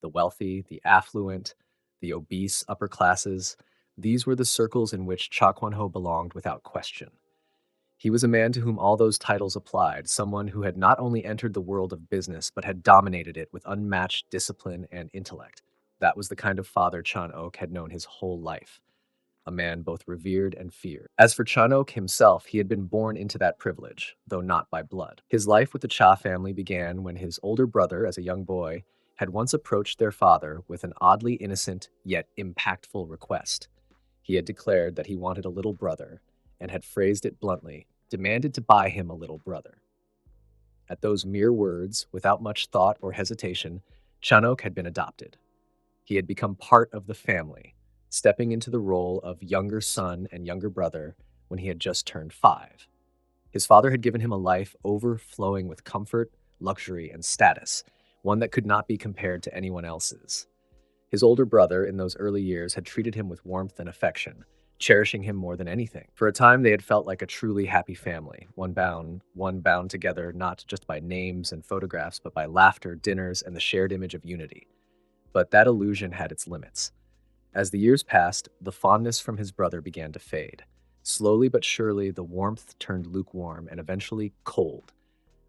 The wealthy, the affluent, the obese upper classes, these were the circles in which Cha Kwan-ho belonged without question. He was a man to whom all those titles applied, someone who had not only entered the world of business, but had dominated it with unmatched discipline and intellect. That was the kind of father Chan-ok had known his whole life, a man both revered and feared. As for Chan-ok himself, he had been born into that privilege, though not by blood. His life with the Cha family began when his older brother, as a young boy, had once approached their father with an oddly innocent yet impactful request. He had declared that he wanted a little brother, and had phrased it bluntly, demanded to buy him a little brother. At those mere words, without much thought or hesitation, Chanok had been adopted. He had become part of the family, stepping into the role of younger son and younger brother when he had just turned 5. His father had given him a life overflowing with comfort, luxury, and status, one that could not be compared to anyone else's. His older brother, in those early years, had treated him with warmth and affection, cherishing him more than anything. For a time, they had felt like a truly happy family, one bound together not just by names and photographs, but by laughter, dinners, and the shared image of unity. But that illusion had its limits. As the years passed, the fondness from his brother began to fade. Slowly but surely, the warmth turned lukewarm and eventually cold.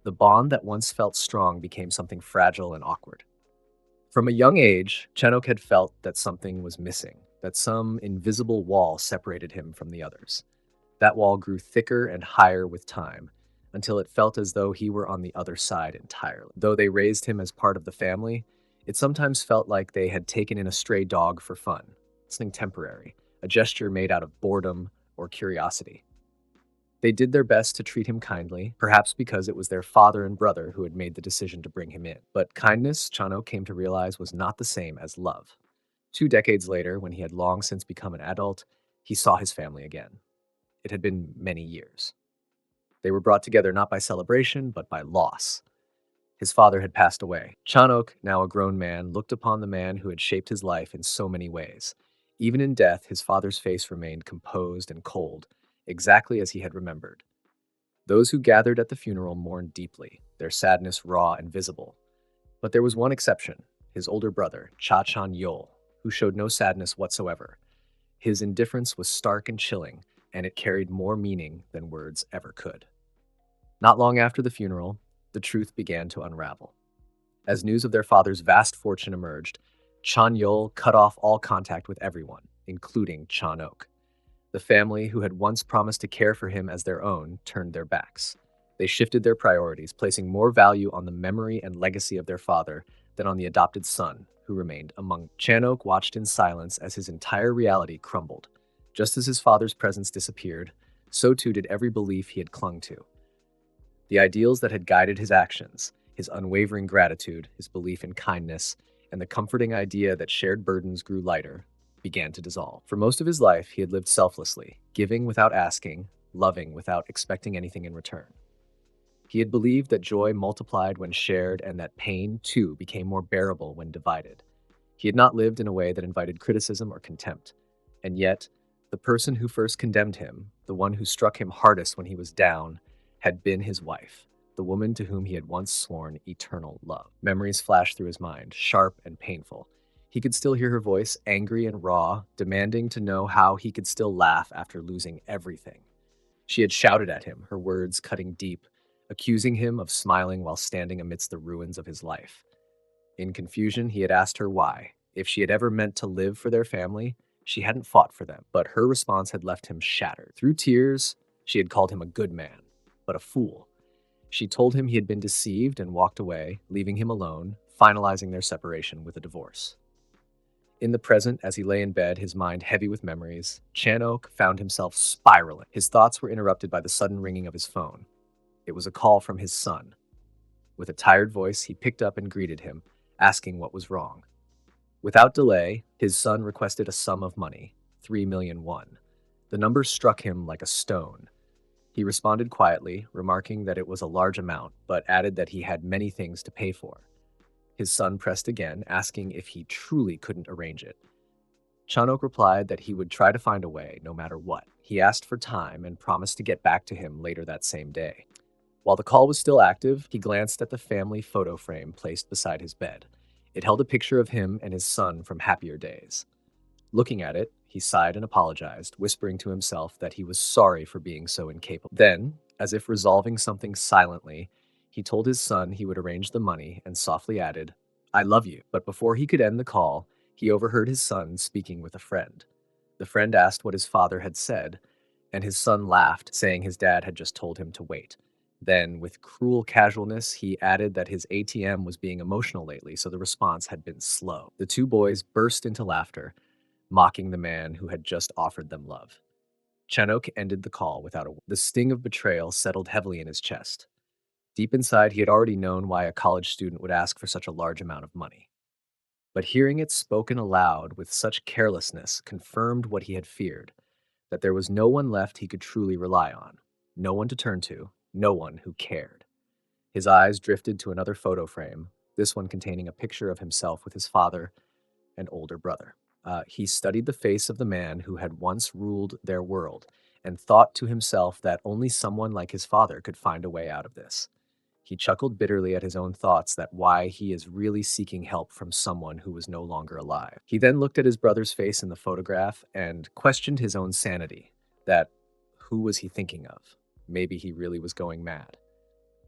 The bond that once felt strong became something fragile and awkward. From a young age, Chenok had felt that something was missing, that some invisible wall separated him from the others. That wall grew thicker and higher with time, until it felt as though he were on the other side entirely. Though they raised him as part of the family, it sometimes felt like they had taken in a stray dog for fun, something temporary, a gesture made out of boredom or curiosity. They did their best to treat him kindly, perhaps because it was their father and brother who had made the decision to bring him in. But kindness, Chano came to realize, was not the same as love. 2 decades later, when he had long since become an adult, he saw his family again. It had been many years. They were brought together not by celebration, but by loss. His father had passed away. Chanok, now a grown man, looked upon the man who had shaped his life in so many ways. Even in death, his father's face remained composed and cold, exactly as he had remembered. Those who gathered at the funeral mourned deeply, their sadness raw and visible. But there was one exception, his older brother, Cha Chan Yol, who showed no sadness whatsoever. His indifference was stark and chilling, and it carried more meaning than words ever could. Not long after the funeral, the truth began to unravel. As news of their father's vast fortune emerged, Chan Yol cut off all contact with everyone, including Chan Ok. The family, who had once promised to care for him as their own, turned their backs. They shifted their priorities, placing more value on the memory and legacy of their father than on the adopted son, who remained among them. Chanok watched in silence as his entire reality crumbled. Just as his father's presence disappeared, so too did every belief he had clung to. The ideals that had guided his actions, his unwavering gratitude, his belief in kindness, and the comforting idea that shared burdens grew lighter, began to dissolve. For most of his life, he had lived selflessly, giving without asking, loving without expecting anything in return. He had believed that joy multiplied when shared and that pain, too, became more bearable when divided. He had not lived in a way that invited criticism or contempt. And yet, the person who first condemned him, the one who struck him hardest when he was down, had been his wife, the woman to whom he had once sworn eternal love. Memories flashed through his mind, sharp and painful. He could still hear her voice, angry and raw, demanding to know how he could still laugh after losing everything. She had shouted at him, her words cutting deep, accusing him of smiling while standing amidst the ruins of his life. In confusion, he had asked her why. If she had ever meant to live for their family, she hadn't fought for them, but her response had left him shattered. Through tears, she had called him a good man, but a fool. She told him he had been deceived and walked away, leaving him alone, finalizing their separation with a divorce. In the present, as he lay in bed, his mind heavy with memories, Chanok found himself spiraling. His thoughts were interrupted by the sudden ringing of his phone. It was a call from his son. With a tired voice, he picked up and greeted him, asking what was wrong. Without delay, his son requested a sum of money, 3 million won. The number struck him like a stone. He responded quietly, remarking that it was a large amount, but added that he had many things to pay for. His son pressed again, asking if he truly couldn't arrange it. Chanok replied that he would try to find a way, no matter what. He asked for time and promised to get back to him later that same day. While the call was still active, he glanced at the family photo frame placed beside his bed. It held a picture of him and his son from happier days. Looking at it, he sighed and apologized, whispering to himself that he was sorry for being so incapable. Then, as if resolving something silently, he told his son he would arrange the money and softly added, "I love you." But before he could end the call, he overheard his son speaking with a friend. The friend asked what his father had said, and his son laughed, saying his dad had just told him to wait. Then, with cruel casualness, he added that his ATM was being emotional lately, so the response had been slow. The two boys burst into laughter, mocking the man who had just offered them love. Chanok ended the call without a word. The sting of betrayal settled heavily in his chest. Deep inside, he had already known why a college student would ask for such a large amount of money. But hearing it spoken aloud with such carelessness confirmed what he had feared, that there was no one left he could truly rely on, no one to turn to, no one who cared. His eyes drifted to another photo frame, this one containing a picture of himself with his father and older brother. He studied the face of the man who had once ruled their world and thought to himself that only someone like his father could find a way out of this. He chuckled bitterly at his own thoughts that why he is really seeking help from someone who was no longer alive. He then looked at his brother's face in the photograph and questioned his own sanity, that who was he thinking of? Maybe he really was going mad.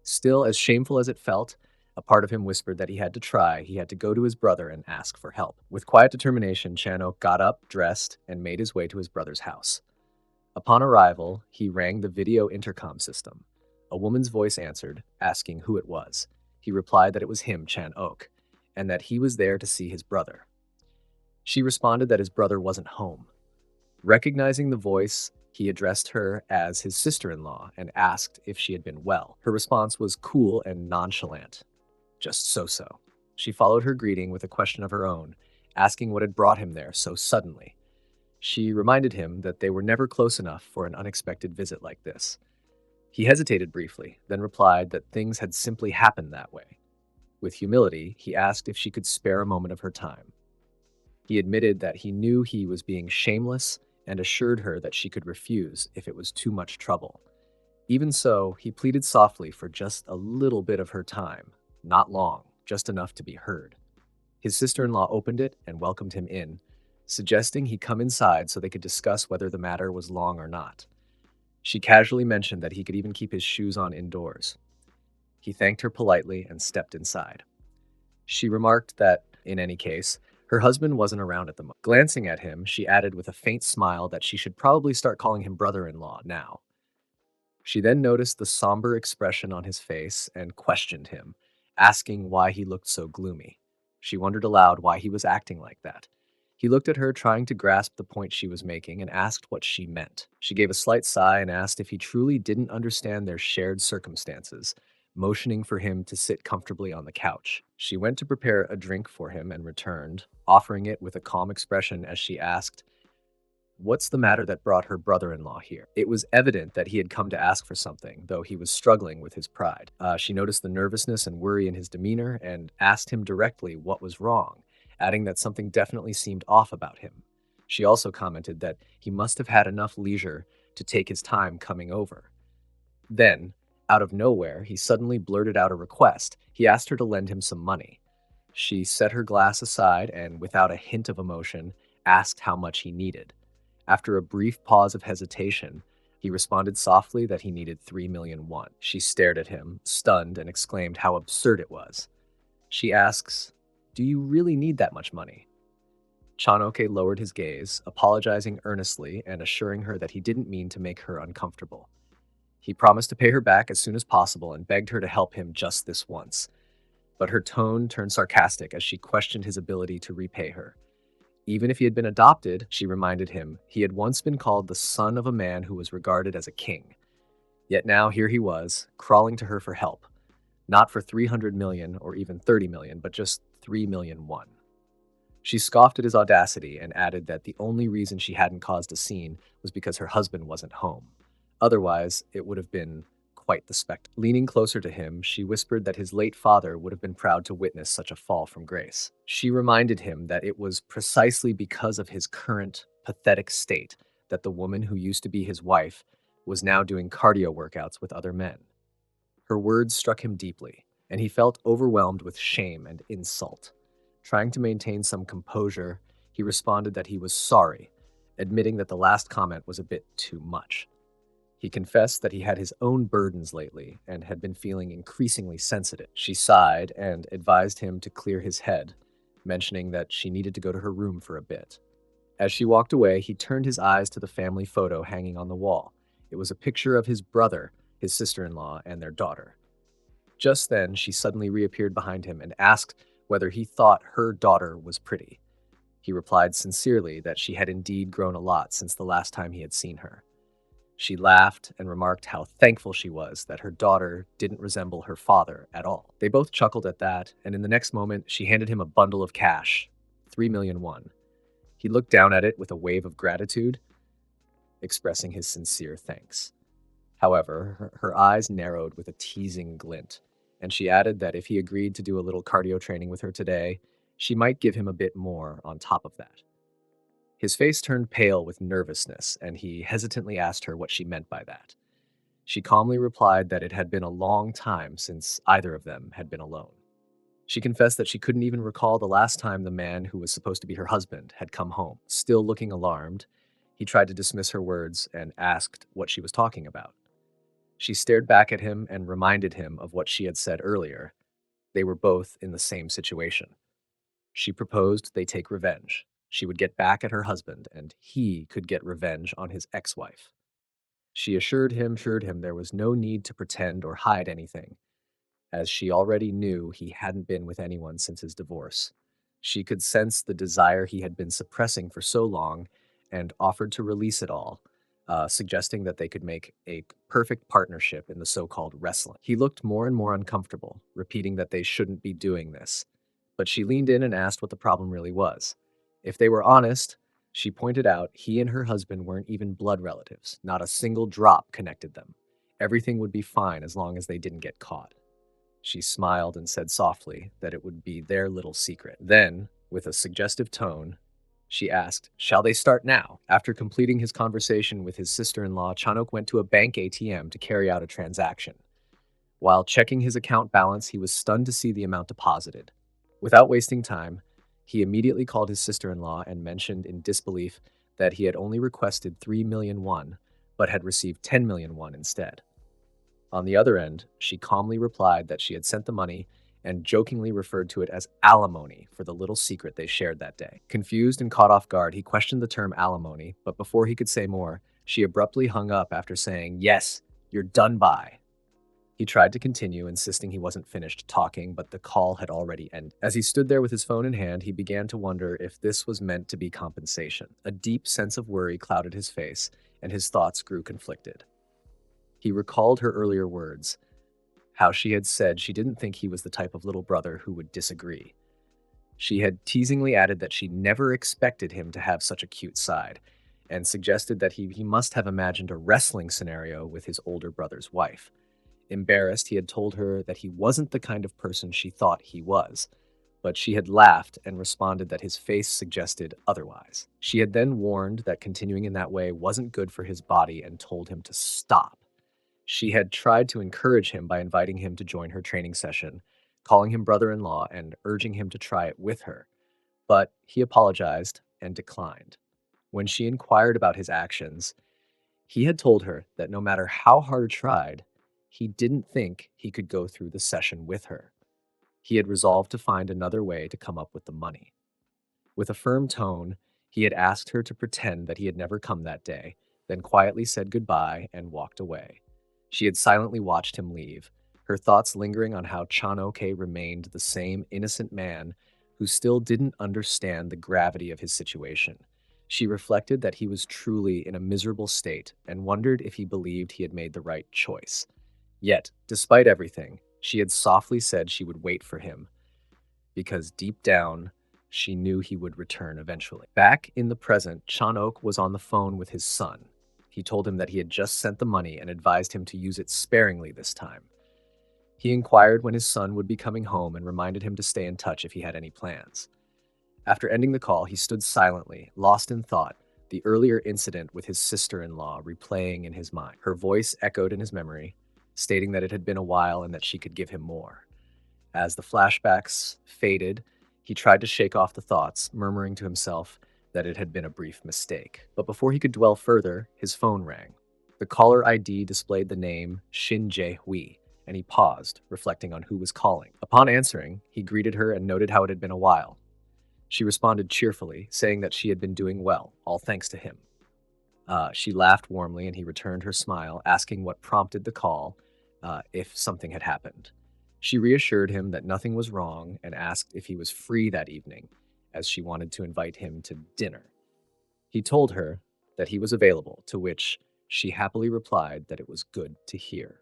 Still, as shameful as it felt, a part of him whispered that he had to try, he had to go to his brother and ask for help. With quiet determination, Chanok got up, dressed, and made his way to his brother's house. Upon arrival, he rang the video intercom system. A woman's voice answered, asking who it was. He replied that it was him, Chan Ok, and that he was there to see his brother. She responded that his brother wasn't home. Recognizing the voice, he addressed her as his sister-in-law and asked if she had been well. Her response was cool and nonchalant. Just so-so. She followed her greeting with a question of her own, asking what had brought him there so suddenly. She reminded him that they were never close enough for an unexpected visit like this. He hesitated briefly, then replied that things had simply happened that way. With humility, he asked if she could spare a moment of her time. He admitted that he knew he was being shameless and assured her that she could refuse if it was too much trouble. Even so, he pleaded softly for just a little bit of her time, not long, just enough to be heard. His sister-in-law opened it and welcomed him in, suggesting he come inside so they could discuss whether the matter was long or not. She casually mentioned that he could even keep his shoes on indoors. He thanked her politely and stepped inside. She remarked that, in any case, her husband wasn't around at the moment. Glancing at him, she added with a faint smile that she should probably start calling him brother-in-law now. She then noticed the somber expression on his face and questioned him, asking why he looked so gloomy. She wondered aloud why he was acting like that. He looked at her, trying to grasp the point she was making, and asked what she meant. She gave a slight sigh and asked if he truly didn't understand their shared circumstances, motioning for him to sit comfortably on the couch. She went to prepare a drink for him and returned, offering it with a calm expression as she asked, "What's the matter that brought her brother-in-law here?" It was evident that he had come to ask for something, though he was struggling with his pride. She noticed the nervousness and worry in his demeanor and asked him directly what was wrong, adding that something definitely seemed off about him. She also commented that he must have had enough leisure to take his time coming over. Then, out of nowhere, he suddenly blurted out a request. He asked her to lend him some money. She set her glass aside and, without a hint of emotion, asked how much he needed. After a brief pause of hesitation, he responded softly that he needed 3 million won. She stared at him, stunned, and exclaimed how absurd it was. She asks, "Do you really need that much money?" Chanoke lowered his gaze, apologizing earnestly and assuring her that he didn't mean to make her uncomfortable. He promised to pay her back as soon as possible and begged her to help him just this once. But her tone turned sarcastic as she questioned his ability to repay her. Even if he had been adopted, she reminded him, he had once been called the son of a man who was regarded as a king. Yet now here he was, crawling to her for help. Not for 300 million or even 30 million, but just 3 million won. She scoffed at his audacity and added that the only reason she hadn't caused a scene was because her husband wasn't home. Otherwise, it would have been quite the spectacle. Leaning closer to him, she whispered that his late father would have been proud to witness such a fall from grace. She reminded him that it was precisely because of his current, pathetic state that the woman who used to be his wife was now doing cardio workouts with other men. Her words struck him deeply, and he felt overwhelmed with shame and insult. Trying to maintain some composure, he responded that he was sorry, admitting that the last comment was a bit too much. He confessed that he had his own burdens lately and had been feeling increasingly sensitive. She sighed and advised him to clear his head, mentioning that she needed to go to her room for a bit. As she walked away, he turned his eyes to the family photo hanging on the wall. It was a picture of his brother, his sister in law, and their daughter. Just then, she suddenly reappeared behind him and asked whether he thought her daughter was pretty. He replied sincerely that she had indeed grown a lot since the last time he had seen her. She laughed and remarked how thankful she was that her daughter didn't resemble her father at all. They both chuckled at that, and in the next moment, she handed him a bundle of cash, 3 million won. He looked down at it with a wave of gratitude, expressing his sincere thanks. However, her eyes narrowed with a teasing glint, and she added that if he agreed to do a little cardio training with her today, she might give him a bit more on top of that. His face turned pale with nervousness, and he hesitantly asked her what she meant by that. She calmly replied that it had been a long time since either of them had been alone. She confessed that she couldn't even recall the last time the man who was supposed to be her husband had come home. Still looking alarmed, he tried to dismiss her words and asked what she was talking about. She stared back at him and reminded him of what she had said earlier. They were both in the same situation. She proposed they take revenge. She would get back at her husband, and he could get revenge on his ex-wife. She assured him there was no need to pretend or hide anything, as she already knew he hadn't been with anyone since his divorce. She could sense the desire he had been suppressing for so long and offered to release it all, suggesting that they could make a perfect partnership in the so-called wrestling. He looked more and more uncomfortable, repeating that they shouldn't be doing this. But she leaned in and asked what the problem really was. If they were honest, she pointed out he and her husband weren't even blood relatives. Not a single drop connected them. Everything would be fine as long as they didn't get caught. She smiled and said softly that it would be their little secret. Then, with a suggestive tone, she asked, "Shall they start now?" After completing his conversation with his sister-in-law, Chanok went to a bank ATM to carry out a transaction. While checking his account balance, he was stunned to see the amount deposited. Without wasting time, he immediately called his sister-in-law and mentioned in disbelief that he had only requested 3 million won, but had received 10 million won instead. On the other end, she calmly replied that she had sent the money and jokingly referred to it as alimony for the little secret they shared that day. Confused and caught off guard, he questioned the term alimony, but before he could say more, she abruptly hung up after saying, "Yes, you're done by." He tried to continue, insisting he wasn't finished talking, but the call had already ended. As he stood there with his phone in hand, he began to wonder if this was meant to be compensation. A deep sense of worry clouded his face, and his thoughts grew conflicted. He recalled her earlier words, how she had said she didn't think he was the type of little brother who would disagree. She had teasingly added that she never expected him to have such a cute side, and suggested that he must have imagined a wrestling scenario with his older brother's wife. Embarrassed, he had told her that he wasn't the kind of person she thought he was, but she had laughed and responded that his face suggested otherwise. She had then warned that continuing in that way wasn't good for his body and told him to stop. She had tried to encourage him by inviting him to join her training session, calling him brother-in-law and urging him to try it with her, but he apologized and declined. When she inquired about his actions, he had told her that no matter how hard tried, he didn't think he could go through the session with her. He had resolved to find another way to come up with the money. With a firm tone, he had asked her to pretend that he had never come that day, then quietly said goodbye and walked away. She had silently watched him leave, her thoughts lingering on how Chanoke remained the same innocent man who still didn't understand the gravity of his situation. She reflected that he was truly in a miserable state and wondered if he believed he had made the right choice. Yet, despite everything, she had softly said she would wait for him, because deep down, she knew he would return eventually. Back in the present, Chanok was on the phone with his son. He told him that he had just sent the money and advised him to use it sparingly this time. He inquired when his son would be coming home and reminded him to stay in touch if he had any plans. After ending the call, he stood silently, lost in thought, the earlier incident with his sister-in-law replaying in his mind. Her voice echoed in his memory, stating that it had been a while and that she could give him more. As the flashbacks faded, He tried to shake off the thoughts, murmuring to himself that it had been a brief mistake. But before he could dwell further, his phone rang. The caller ID displayed the name Shin Jae-hui, and he paused, reflecting on who was calling. Upon answering, he greeted her and noted how it had been a while. She responded cheerfully, saying that she had been doing well, all thanks to him. She laughed warmly, and he returned her smile, asking what prompted the call, if something had happened. She reassured him that nothing was wrong and asked if he was free that evening, as she wanted to invite him to dinner. He told her that he was available, to which she happily replied that it was good to hear.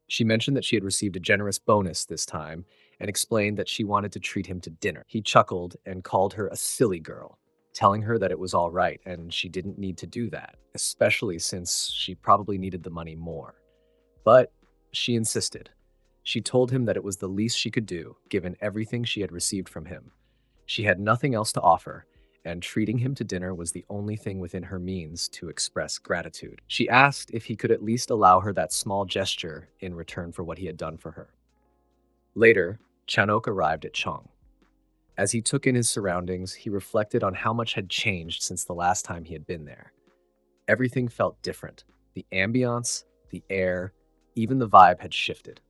She mentioned that she had received a generous bonus this time and explained that she wanted to treat him to dinner. He chuckled and called her a silly girl, telling her that it was all right and she didn't need to do that, especially since she probably needed the money more. But she insisted. She told him that it was the least she could do, given everything she had received from him. She had nothing else to offer, and treating him to dinner was the only thing within her means to express gratitude. She asked if he could at least allow her that small gesture in return for what he had done for her. Later, Chanok arrived at Chong. As he took in his surroundings, he reflected on how much had changed since the last time he had been there. Everything felt different. The ambiance, the air, even the vibe had shifted.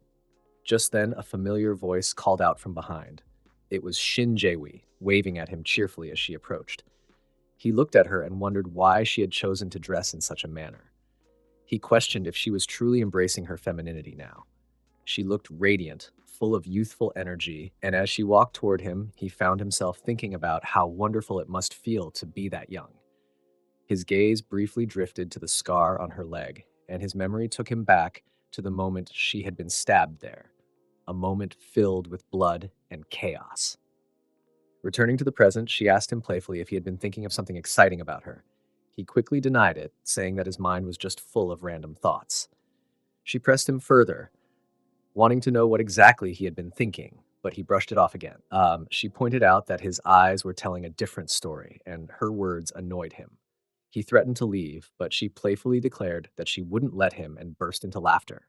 Just then, a familiar voice called out from behind. It was Shin Jae-hui, waving at him cheerfully as she approached. He looked at her and wondered why she had chosen to dress in such a manner. He questioned if she was truly embracing her femininity now. She looked radiant, full of youthful energy, and as she walked toward him, he found himself thinking about how wonderful it must feel to be that young. His gaze briefly drifted to the scar on her leg, and his memory took him back to the moment she had been stabbed there, a moment filled with blood and chaos. Returning to the present, she asked him playfully if he had been thinking of something exciting about her. He quickly denied it, saying that his mind was just full of random thoughts. She pressed him further, wanting to know what exactly he had been thinking, but he brushed it off again. She pointed out that his eyes were telling a different story, and her words annoyed him. He threatened to leave, but she playfully declared that she wouldn't let him and burst into laughter.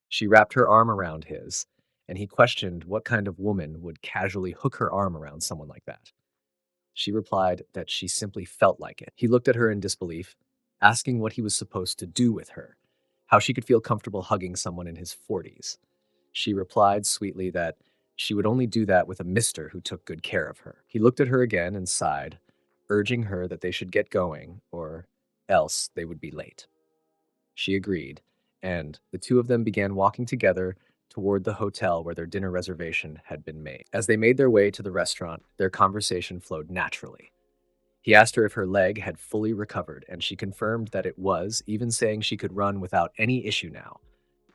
She wrapped her arm around his, and he questioned what kind of woman would casually hook her arm around someone like that. She replied that she simply felt like it. He looked at her in disbelief, asking what he was supposed to do with her, how she could feel comfortable hugging someone in his 40s. She replied sweetly that she would only do that with a mister who took good care of her. He looked at her again and sighed, urging her that they should get going, or else they would be late. She agreed, and the two of them began walking together toward the hotel where their dinner reservation had been made. As they made their way to the restaurant, their conversation flowed naturally. He asked her if her leg had fully recovered, and she confirmed that it was, even saying she could run without any issue now,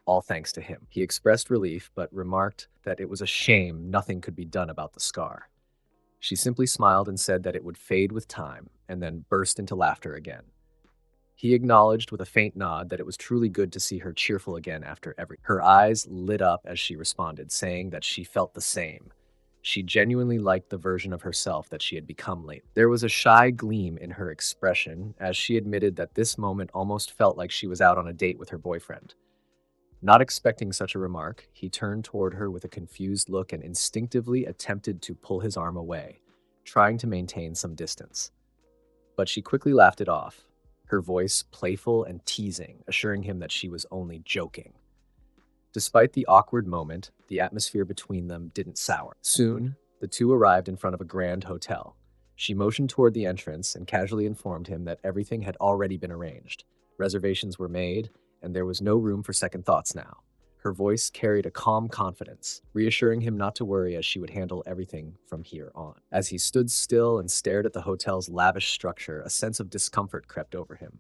all thanks to him. He expressed relief, but remarked that it was a shame nothing could be done about the scar. She simply smiled and said that it would fade with time, and then burst into laughter again. He acknowledged with a faint nod that it was truly good to see her cheerful again after every. Her eyes lit up as she responded, saying that she felt the same. She genuinely liked the version of herself that she had become late. There was a shy gleam in her expression as she admitted that this moment almost felt like she was out on a date with her boyfriend. Not expecting such a remark, he turned toward her with a confused look and instinctively attempted to pull his arm away, trying to maintain some distance. But she quickly laughed it off, her voice playful and teasing, assuring him that she was only joking. Despite the awkward moment, the atmosphere between them didn't sour. Soon, the two arrived in front of a grand hotel. She motioned toward the entrance and casually informed him that everything had already been arranged. Reservations were made, and there was no room for second thoughts now. Her voice carried a calm confidence, reassuring him not to worry as she would handle everything from here on. As he stood still and stared at the hotel's lavish structure, a sense of discomfort crept over him.